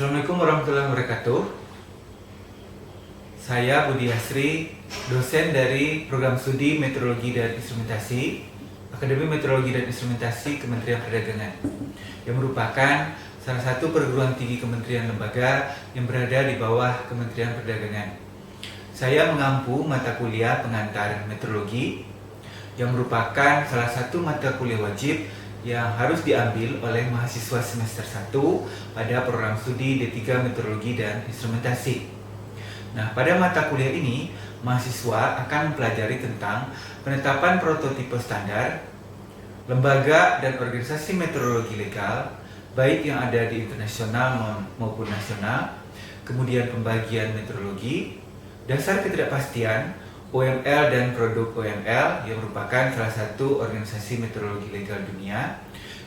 Assalamualaikum warahmatullahi wabarakatuh. Saya Budi Hasri, dosen dari Program Studi Meteorologi dan Instrumentasi, Akademi Meteorologi dan Instrumentasi Kementerian Perdagangan, yang merupakan salah satu perguruan tinggi kementerian lembaga yang berada di bawah Kementerian Perdagangan. Saya mengampu mata kuliah pengantar meteorologi, yang merupakan salah satu mata kuliah wajib yang harus diambil oleh mahasiswa semester 1 pada program studi D3 Meteorologi dan Instrumentasi. Nah, pada mata kuliah ini, mahasiswa akan mempelajari tentang penetapan prototipe standar, lembaga dan organisasi meteorologi legal, baik yang ada di internasional maupun nasional, kemudian pembagian meteorologi, dasar ketidakpastian, OML dan produk OML yang merupakan salah satu organisasi meteorologi legal dunia,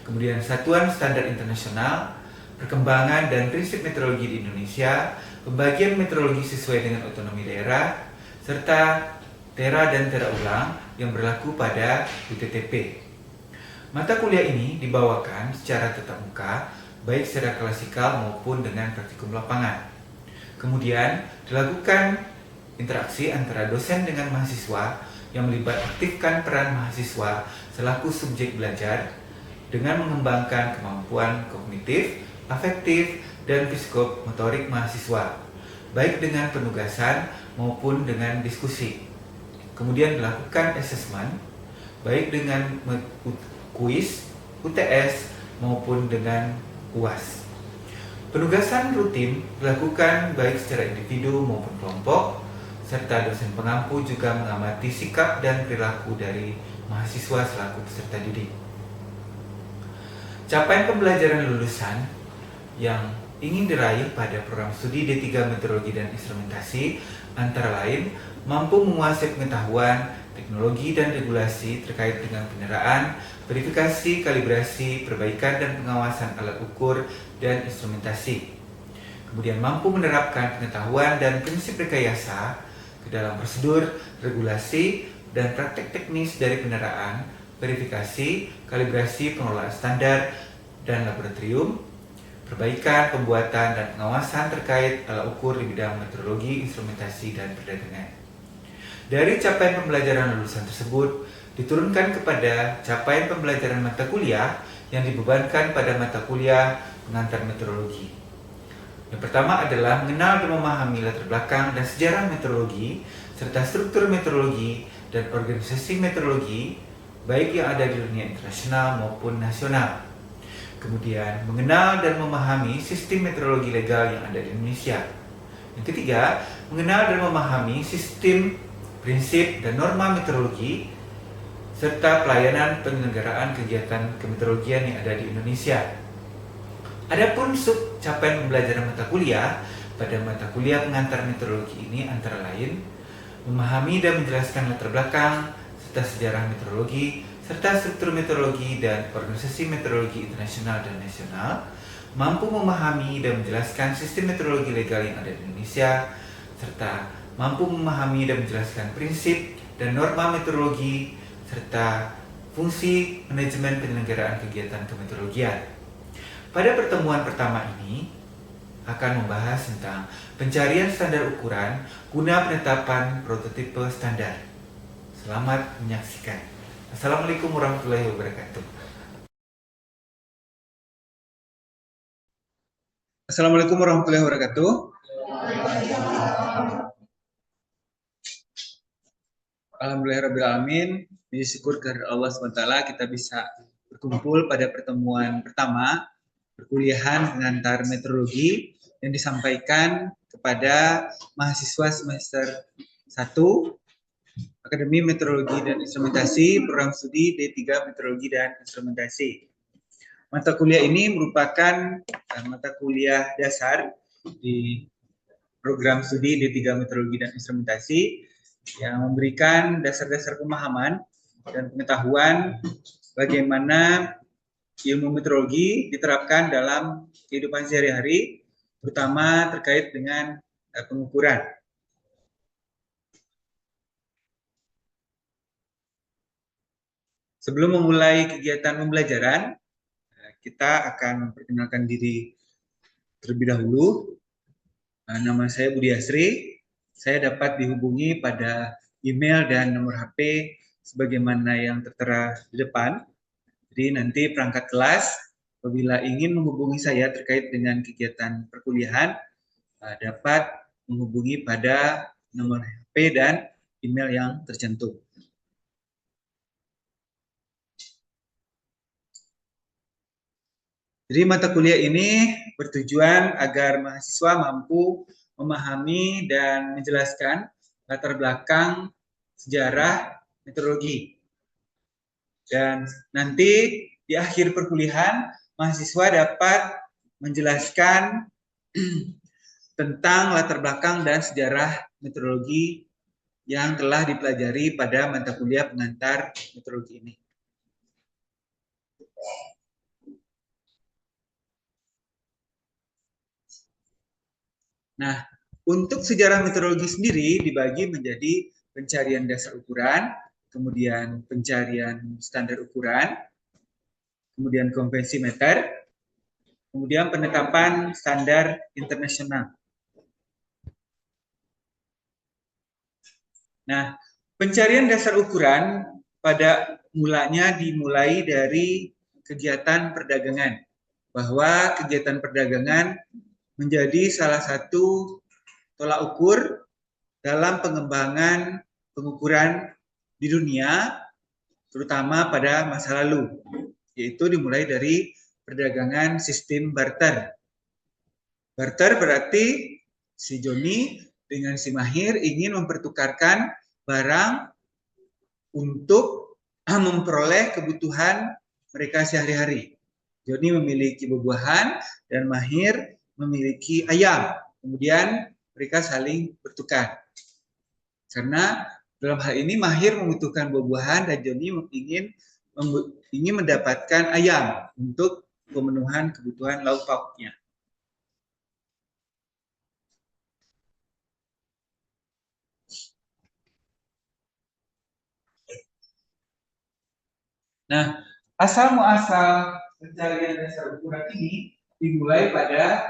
kemudian satuan standar internasional, perkembangan dan prinsip meteorologi di Indonesia, pembagian meteorologi sesuai dengan otonomi daerah, serta tera dan tera ulang yang berlaku pada UTTP. Mata kuliah ini dibawakan secara tatap muka, baik secara klasikal maupun dengan praktikum lapangan. Kemudian dilakukan interaksi antara dosen dengan mahasiswa yang melibatkan peran mahasiswa selaku subjek belajar dengan mengembangkan kemampuan kognitif, afektif, dan psikomotorik mahasiswa, baik dengan penugasan maupun dengan diskusi. Kemudian dilakukan assessment, baik dengan kuis, UTS, maupun dengan UAS. Penugasan rutin dilakukan baik secara individu maupun kelompok, serta dosen pengampu juga mengamati sikap dan perilaku dari mahasiswa selaku peserta didik. Capaian pembelajaran lulusan yang ingin diraih pada program studi D3 Meteorologi dan Instrumentasi antara lain mampu menguasai pengetahuan, teknologi dan regulasi terkait dengan penyeraan, verifikasi, kalibrasi, perbaikan dan pengawasan alat ukur dan instrumentasi. Kemudian mampu menerapkan pengetahuan dan prinsip rekayasa ke dalam prosedur, regulasi, dan praktek teknis dari peneraan, verifikasi, kalibrasi, pengelolaan standar, dan laboratorium, perbaikan, pembuatan, dan pengawasan terkait alat ukur di bidang meteorologi, instrumentasi, dan perdagangan. Dari capaian pembelajaran lulusan tersebut, diturunkan kepada capaian pembelajaran mata kuliah yang dibebankan pada mata kuliah pengantar meteorologi. Yang pertama adalah mengenal dan memahami latar belakang dan sejarah meteorologi, serta struktur meteorologi dan organisasi meteorologi, baik yang ada di dunia internasional maupun nasional. Kemudian, mengenal dan memahami sistem meteorologi legal yang ada di Indonesia. Yang ketiga, mengenal dan memahami sistem, prinsip, dan norma meteorologi, serta pelayanan penyelenggaraan kegiatan kemeteorologian yang ada di Indonesia. Adapun sub capaian pembelajaran mata kuliah pada mata kuliah pengantar meteorologi ini antara lain memahami dan menjelaskan latar belakang serta sejarah meteorologi, serta struktur meteorologi dan organisasi meteorologi internasional dan nasional, mampu memahami dan menjelaskan sistem meteorologi legal yang ada di Indonesia, serta mampu memahami dan menjelaskan prinsip dan norma meteorologi, serta fungsi manajemen penyelenggaraan kegiatan kemeteorologian. Pada pertemuan pertama ini akan membahas tentang pencarian standar ukuran guna penetapan prototipe standar. Selamat menyaksikan. Assalamualaikum warahmatullahi wabarakatuh. Assalamualaikum warahmatullahi wabarakatuh. Alhamdulillahirrahmanirrahim. Puji syukur kepada Allah SWT kita bisa berkumpul pada pertemuan pertama perkuliahan pengantar meteorologi yang disampaikan kepada mahasiswa semester 1 Akademi Meteorologi dan Instrumentasi Program Studi D3 Meteorologi dan Instrumentasi. Mata kuliah ini merupakan mata kuliah dasar di program studi D3 Meteorologi dan Instrumentasi yang memberikan dasar-dasar pemahaman dan pengetahuan bagaimana ilmu meteorologi diterapkan dalam kehidupan sehari-hari, terutama terkait dengan pengukuran. Sebelum memulai kegiatan pembelajaran, kita akan memperkenalkan diri terlebih dahulu. Nama saya Budi Asri. Saya dapat dihubungi pada email dan nomor HP sebagaimana yang tertera di depan. Jadi nanti perangkat kelas apabila ingin menghubungi saya terkait dengan kegiatan perkuliahan dapat menghubungi pada nomor HP dan email yang tercantum. Jadi mata kuliah ini bertujuan agar mahasiswa mampu memahami dan menjelaskan latar belakang sejarah meteorologi. Dan nanti di akhir perkuliahan mahasiswa dapat menjelaskan tentang latar belakang dan sejarah meteorologi yang telah dipelajari pada mata kuliah pengantar meteorologi ini. Nah, untuk sejarah meteorologi sendiri dibagi menjadi pencarian dasar ukuran, kemudian pencarian standar ukuran, kemudian konvensi meter, kemudian penetapan standar internasional. Nah, pencarian dasar ukuran pada mulanya dimulai dari kegiatan perdagangan, bahwa kegiatan perdagangan menjadi salah satu tolak ukur dalam pengembangan pengukuran di dunia, terutama pada masa lalu, yaitu dimulai dari perdagangan sistem barter. Barter berarti si Joni dengan si Mahir ingin mempertukarkan barang untuk memperoleh kebutuhan mereka sehari-hari. Joni memiliki buah-buahan dan Mahir memiliki ayam. Kemudian mereka saling bertukar. Karena dalam hal ini Mahir membutuhkan buah-buahan dan Joni ingin mendapatkan ayam untuk pemenuhan kebutuhan lauk pauknya. Nah, asal muasal pencarian dasar ukuran ini dimulai pada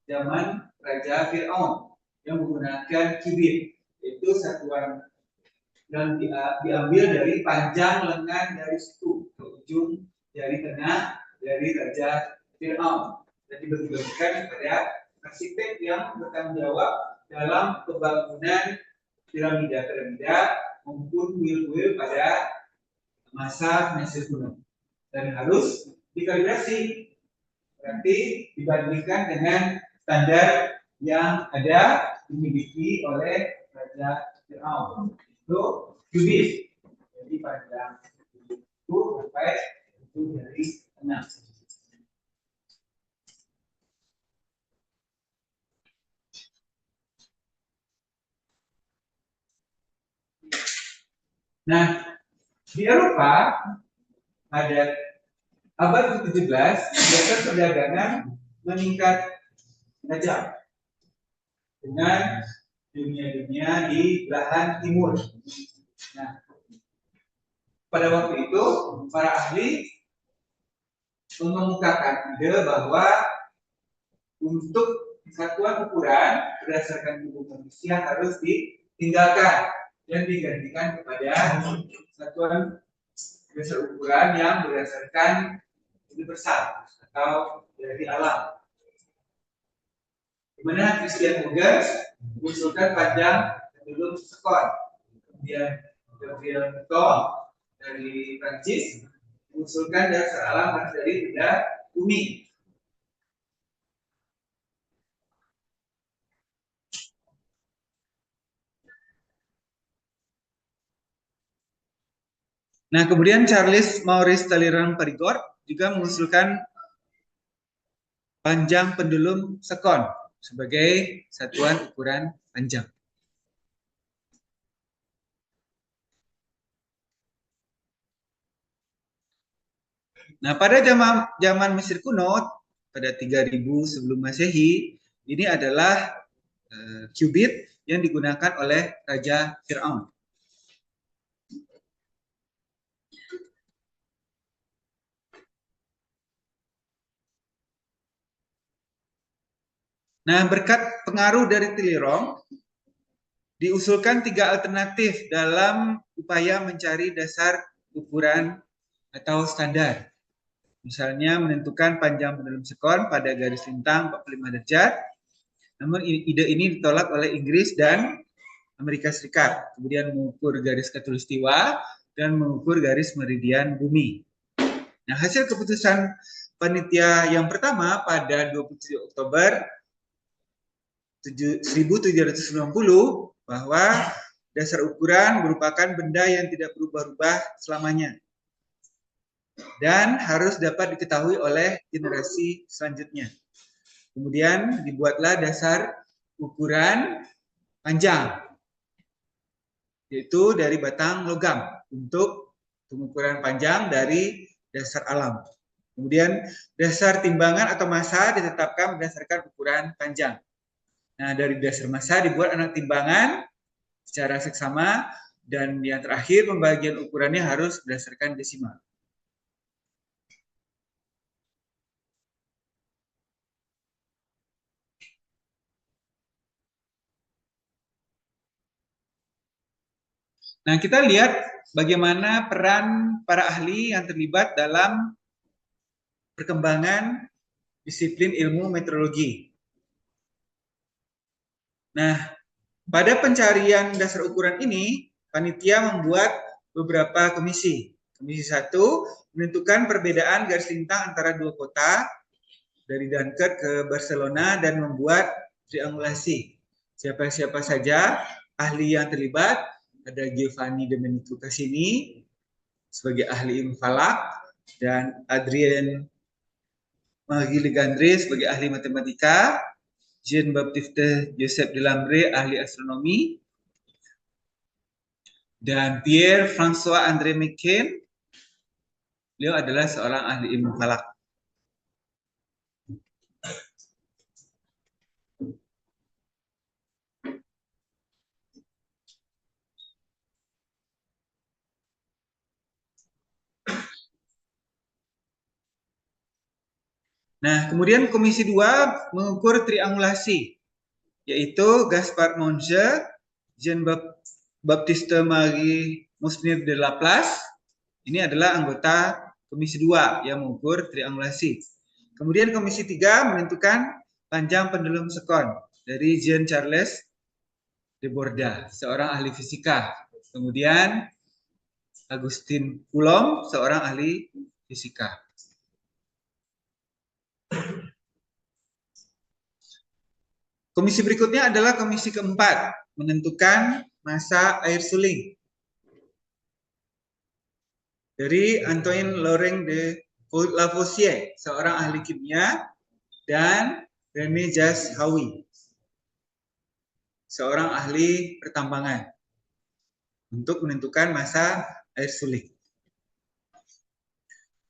zaman Raja Fir'aun yang menggunakan kibit, yaitu satuan yang diambil dari panjang lengan dari situ ke ujung jari tengah dari Raja Fir'aun dan dibagi-bagikan kepada arsitek yang bertanggung jawab dalam pembangunan piramida maupun kuil-kuil pada masa Mesir kuno dan harus dikalibrasi, berarti dibandingkan dengan standar yang ada dimiliki oleh Raja Fir'aun, itu kubit, jadi panjang itu sampai itu dari 6. Nah, di Eropa pada abad ke-17 jasa perdagangan meningkat tajam dengan dunia-dunia di belahan timur. Nah, pada waktu itu para ahli mengemukakan ide bahwa untuk satuan ukuran berdasarkan tubuh manusia harus ditinggalkan dan digantikan kepada satuan dasar ukuran yang berdasarkan universal atau dari alam. Di mana Christian Huygens mengusulkan panjang pendulum sekon, kemudian Gabriel Newton dari Prancis mengusulkan dasar alam harus dari benda bumi. Nah, kemudian Charles Maurice Talleyrand Parigot juga mengusulkan panjang pendulum sekon sebagai satuan ukuran panjang. Nah, pada zaman Mesir kuno pada 3000 sebelum Masehi, ini adalah kubit yang digunakan oleh Raja Fir'aun. Nah, berkat pengaruh dari Tillerong, diusulkan 3 alternatif dalam upaya mencari dasar ukuran atau standar. Misalnya menentukan panjang pendulum sekon pada garis lintang 45 derajat. Namun ide ini ditolak oleh Inggris dan Amerika Serikat. Kemudian mengukur garis khatulistiwa dan mengukur garis meridian bumi. Nah, hasil keputusan panitia yang pertama pada 27 Oktober 1790 bahwa dasar ukuran merupakan benda yang tidak berubah-ubah selamanya dan harus dapat diketahui oleh generasi selanjutnya. Kemudian dibuatlah dasar ukuran panjang, yaitu dari batang logam untuk pengukuran panjang dari dasar alam. Kemudian dasar timbangan atau massa ditetapkan berdasarkan ukuran panjang. Nah, dari dasar massa dibuat alat timbangan secara seksama, dan yang terakhir pembagian ukurannya harus berdasarkan desimal. Nah, kita lihat bagaimana peran para ahli yang terlibat dalam perkembangan disiplin ilmu meteorologi. Nah, pada pencarian dasar ukuran ini, panitia membuat beberapa komisi. Komisi 1 menentukan perbedaan garis lintang antara dua kota dari Dunkirk ke Barcelona dan membuat triangulasi. Siapa-siapa saja ahli yang terlibat, ada Giovanni Domenico Cassini sebagai ahli ilmu falak dan Adrien Marie Legendre sebagai ahli matematika, Jean-Baptiste Joseph Delambre ahli astronomi, dan Pierre-François André Mequin, beliau adalah seorang ahli ilmu falak. Nah, kemudian Komisi 2 mengukur triangulasi, yaitu Gaspard Monge, Jean-Baptiste Marie Musnir de Laplace. Ini adalah anggota Komisi 2 yang mengukur triangulasi. Kemudian Komisi 3 menentukan panjang pendulum sekon dari Jean-Charles de Borda, seorang ahli fisika. Kemudian Agustin Coulomb, seorang ahli fisika. Komisi berikutnya adalah komisi keempat, menentukan massa air suling. Dari Antoine Laurent de Lavoisier, seorang ahli kimia, dan René Jas Howie, seorang ahli pertambangan, untuk menentukan massa air suling.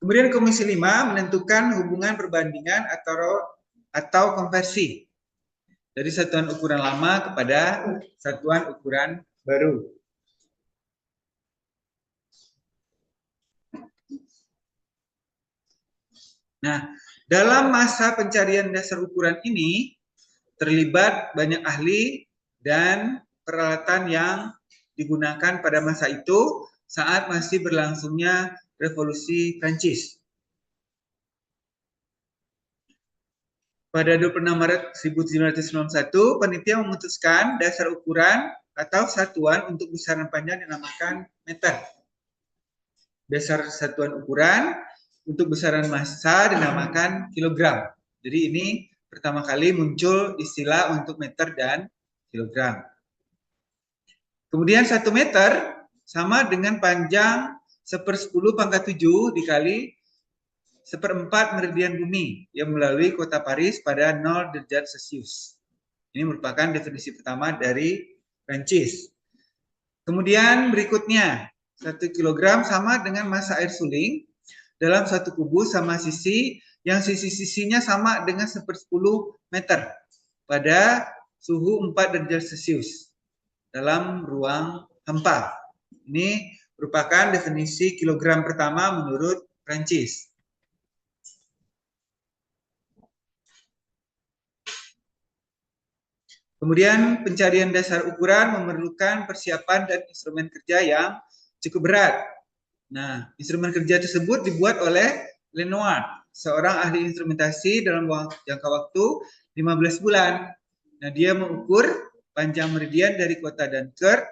Kemudian komisi 5 menentukan hubungan perbandingan atau konversi dari satuan ukuran lama kepada satuan ukuran baru. Nah, dalam masa pencarian dasar ukuran ini terlibat banyak ahli dan peralatan yang digunakan pada masa itu saat masih berlangsungnya Revolusi Prancis. Pada 26 Maret 1791, panitia memutuskan dasar ukuran atau satuan untuk besaran panjang dinamakan meter. Dasar satuan ukuran untuk besaran massa dinamakan kilogram. Jadi ini pertama kali muncul istilah untuk meter dan kilogram. Kemudian 1 meter sama dengan panjang 1/10⁻⁷ dikali 1/4 meridian bumi yang melalui kota Paris pada 0 derajat Celcius. Ini merupakan definisi pertama dari Prancis. Kemudian berikutnya, 1 kilogram sama dengan massa air suling dalam 1 kubus sama sisi yang sisi-sisinya sama dengan 1/10 meter pada suhu 4 derajat Celcius dalam ruang hampa. Ini merupakan definisi kilogram pertama menurut Prancis. Kemudian pencarian dasar ukuran memerlukan persiapan dan instrumen kerja yang cukup berat. Nah, instrumen kerja tersebut dibuat oleh Lenoir, seorang ahli instrumentasi dalam jangka waktu 15 bulan. Nah, dia mengukur panjang meridian dari kota Dunkirk,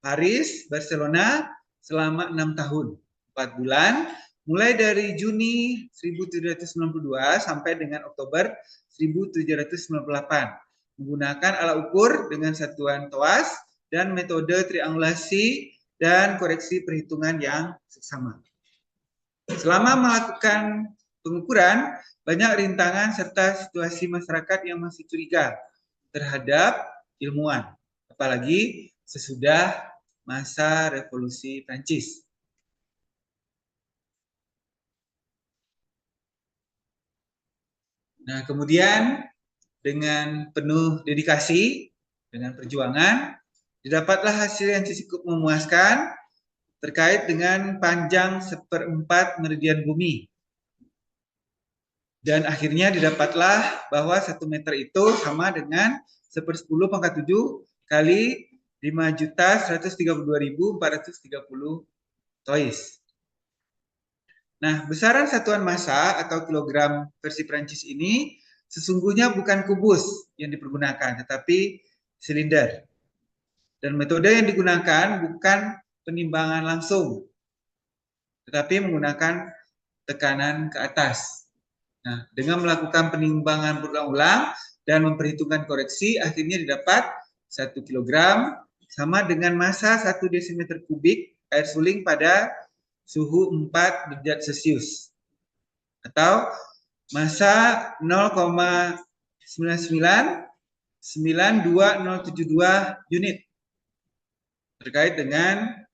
Paris, Barcelona selama 6 tahun, 4 bulan, mulai dari Juni 1792 sampai dengan Oktober 1798, menggunakan alat ukur dengan satuan toas dan metode triangulasi dan koreksi perhitungan yang seksama. Selama melakukan pengukuran, banyak rintangan serta situasi masyarakat yang masih curiga terhadap ilmuwan, apalagi sesudah masa revolusi Prancis. Nah, kemudian dengan penuh dedikasi, dengan perjuangan, didapatlah hasil yang cukup memuaskan terkait dengan panjang 1/4 meridian bumi. Dan akhirnya didapatlah bahwa 1 meter itu sama dengan 1/10⁻7 kali 5.132.430 tois. Nah, besaran satuan massa atau kilogram versi Prancis ini sesungguhnya bukan kubus yang dipergunakan, tetapi silinder. Dan metode yang digunakan bukan penimbangan langsung, tetapi menggunakan tekanan ke atas. Nah, dengan melakukan penimbangan berulang-ulang dan memperhitungkan koreksi, akhirnya didapat 1 kilogram sama dengan massa 1 desimeter kubik air suling pada suhu 4 derajat Celcius. Atau massa 0,9992072 unit. Terkait dengan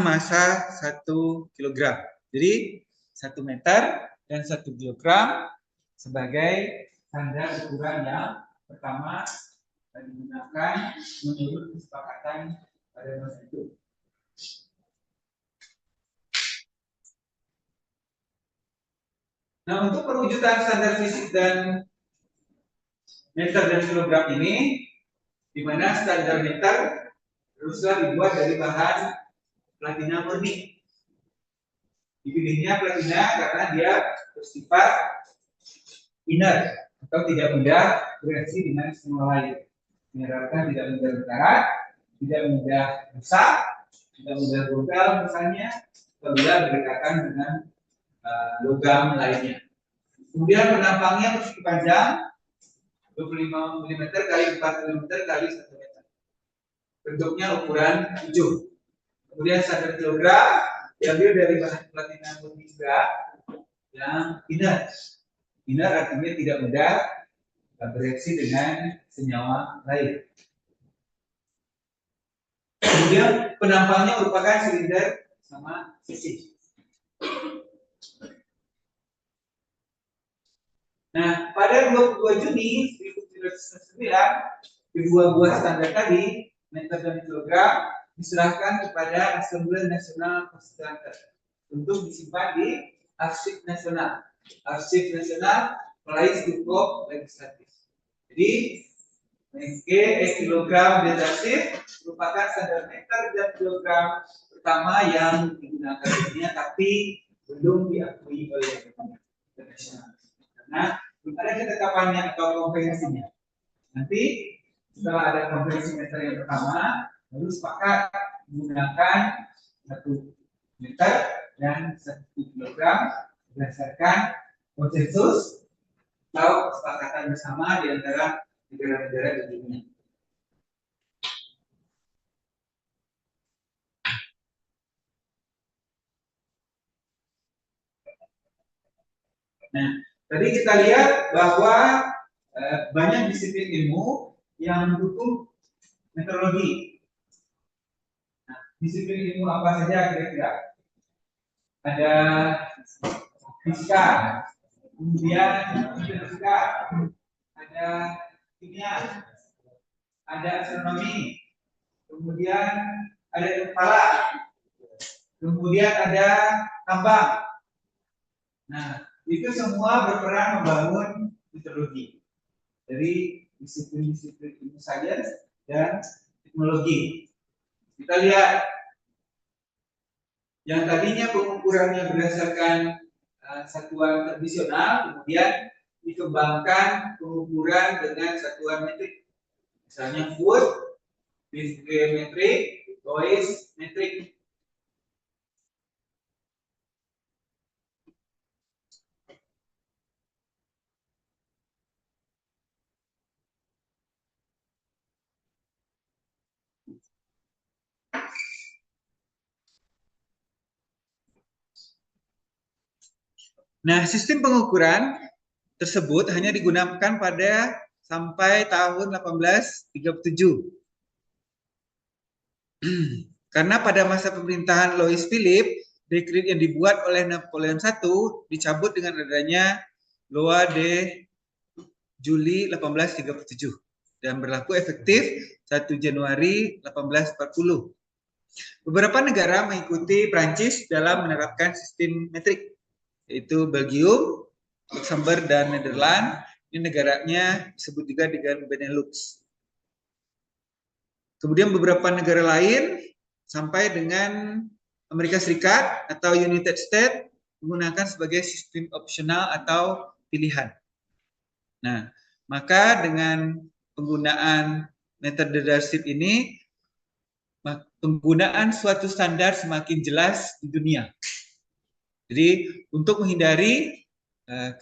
massa 1 kilogram. Jadi 1 meter dan 1 kilogram sebagai standar ukuran yang pertama digunakan menurut kesepakatan pada masa itu. Nah, untuk perwujudan standar fisik dan meter dan kilogram ini, di mana standar meter haruslah dibuat dari bahan platina murni. Dipilihnya platina karena dia bersifat inert atau tidak mudah bereaksi dengan semua lain. Diharapkan tidak mudah berkarat, tidak mudah rusak, tidak mudah gagal misalnya apabila berdekatan dengan logam lainnya. Kemudian penampangnya persegi panjang 25 mm kali 4 mm kali 1 meter. Bentuknya ukuran 7. Kemudian standar kilogram diambil dari bahan platina murni juga yang inert. Inert artinya tidak mudah bereaksi dengan senyawa lain. Kemudian penampangnya merupakan silinder sama sisi. Nah, pada 22 Juni 1999, kedua buah standar tadi, meter dan kilogram, diserahkan kepada Assemblée Nationale Constituante untuk disimpan di Arsip Nasional. Arsip Nasional Palais du Peuple Legislatif. Jadi, kilogram detasif merupakan standar meter dan kilogram pertama yang digunakan dunia, tapi belum diakui oleh internasional karena belum ada ketetapannya atau konvensinya. Nanti setelah ada konvensi meter yang pertama, baru sepakat menggunakan 1 meter dan 1 kilogram berdasarkan konsensus atau kesepakatan bersama di antara negara-negara di dunia. Nah, tadi kita lihat bahwa banyak disiplin ilmu yang mendukung meteorologi. Nah, disiplin ilmu apa saja kira-kira? Ada fisika, kemudian fisika, ada kimia, ada astronomi, kemudian ada kepala, kemudian ada tambang. Nah, itu semua berperan membangun meteorologi. Jadi disiplin-disiplin ilmu sains dan teknologi. Kita lihat yang tadinya pengukurannya berdasarkan satuan tradisional, kemudian dikembangkan pengukuran dengan satuan metrik. Misalnya foot, metrik, voice metrik. Nah, sistem pengukuran tersebut hanya digunakan pada sampai tahun 1837. Karena pada masa pemerintahan Louis Philippe, dekret yang dibuat oleh Napoleon I dicabut dengan adanya Loi de Juli 1837 dan berlaku efektif 1 Januari 1840. Beberapa negara mengikuti Prancis dalam menerapkan sistem metrik, yaitu Belgium, Luxembourg, dan Nederland. Ini negaranya disebut juga dengan Benelux. Kemudian beberapa negara lain sampai dengan Amerika Serikat atau United States menggunakan sebagai sistem opsional atau pilihan. Nah, maka dengan penggunaan metode Darcy ini, penggunaan suatu standar semakin jelas di dunia. Jadi untuk menghindari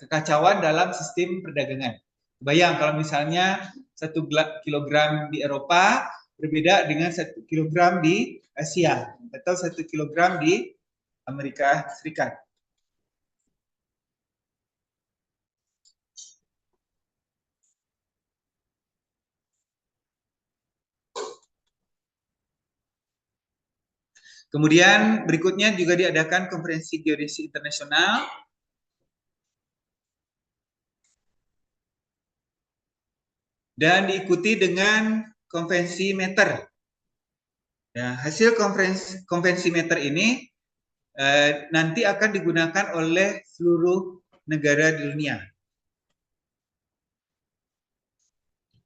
kekacauan dalam sistem perdagangan. Bayang kalau misalnya 1 kilogram di Eropa berbeda dengan 1 kilogram di Asia atau 1 kilogram di Amerika Serikat. Kemudian berikutnya juga diadakan konferensi geodesi internasional dan diikuti dengan konvensi meter. Ya, hasil konvensi meter ini nanti akan digunakan oleh seluruh negara di dunia.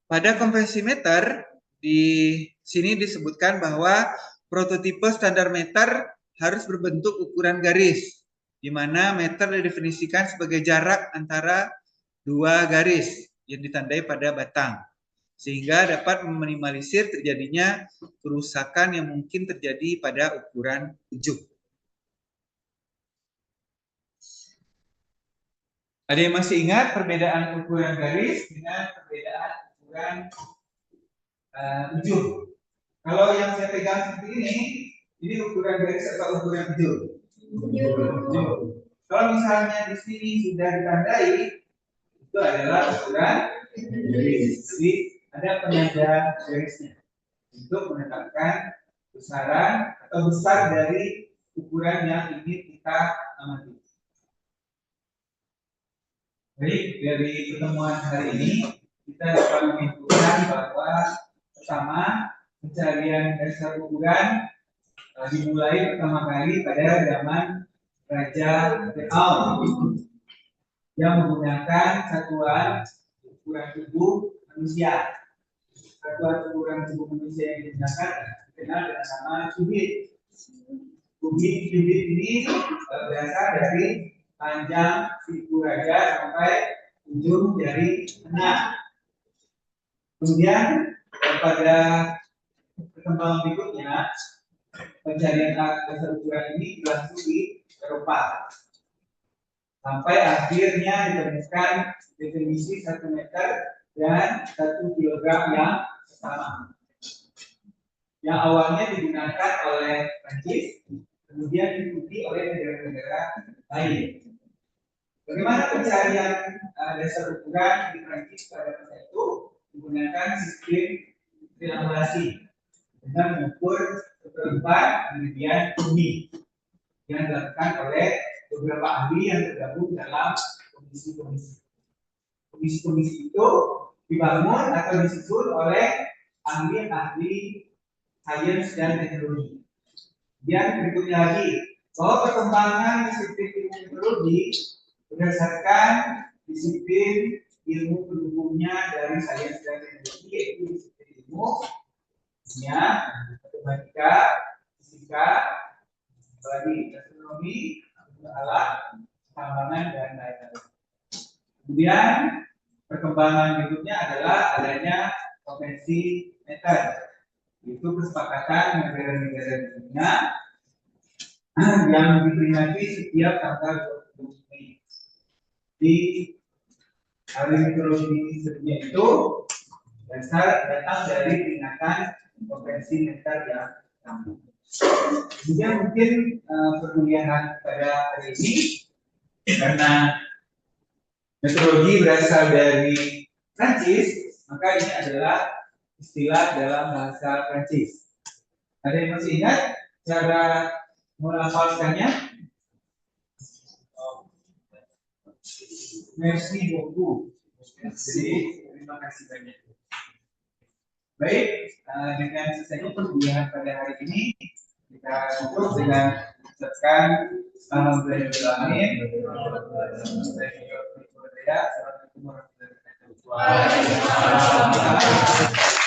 Pada konvensi meter di sini disebutkan bahwa prototipe standar meter harus berbentuk ukuran garis, di mana meter didefinisikan sebagai jarak antara dua garis yang ditandai pada batang, sehingga dapat meminimalisir terjadinya kerusakan yang mungkin terjadi pada ukuran ujung. Ada yang masih ingat perbedaan ukuran garis dengan perbedaan ukuran ujung? Kalau yang saya pegang seperti ini ukuran garis atau ukuran ujung? Ujung. Kalau misalnya di sini sudah ditandai, itu adalah ukuran garis. Jadi ada penanda garisnya untuk menetapkan besaran atau besar dari ukuran yang ingin kita amati. Baik, dari pertemuan hari ini kita dapat menyimpulkan bahwa pertama, pencarian dasar ukuran dimulai pertama kali pada zaman Raja Fir'aun yang menggunakan satuan ukuran tubuh manusia. Satuan ukuran tubuh manusia yang digunakan dikenal dengan nama kubit. Kubit ini berasal dari panjang siku raja sampai ujung jari tengah. Kemudian pada perkembangan berikutnya, pencarian dasar ukuran ini berlangsung di Eropa. Sampai akhirnya ditemukan definisi 1 meter dan 1 kilogram yang sama. Yang awalnya digunakan oleh Prancis, kemudian diikuti oleh negara-negara lain. Bagaimana pencarian dasar ukuran di Prancis pada masa itu? Menggunakan sistem triangulasi dengan mengukur seperempat meridian bumi yang dilakukan oleh beberapa ahli yang tergabung dalam komisi-komisi. Komisi-komisi itu dibangun atau disusun oleh ahli-ahli sains dan teknologi. Dan berikutnya lagi, bahwa perkembangan disiplin ilmu meteorologi berdasarkan disiplin ilmu pendukungnya dari sains dan teknologi, yaitu disiplin ilmu, kimia, matematika, fisika, apalagi astronomi, alat, tambangan, dan lain-lain. Kemudian perkembangan berikutnya adalah adanya konvensi meter, yaitu kesepakatan negara-negara dunia yang diperingati setiap tanggal 20 Mei. Di hari meteorologi sedunia itu datang dari peringatan konvensi meter yang pertama. Kemudian mungkin perkuliahan pada hari ini, karena meteorologi berasal dari Prancis, maka ini adalah istilah dalam bahasa Prancis. Ada yang masih ingat cara melafalkannya? Merci beaucoup. Jadi terima kasih banyak. Baik, dengan selesainya perkuliahan pada hari ini, kita tutup dengan mengucapkan Alhamdulillahirobbilalamin. Assalamualaikum warahmatullahi wabarakatuh.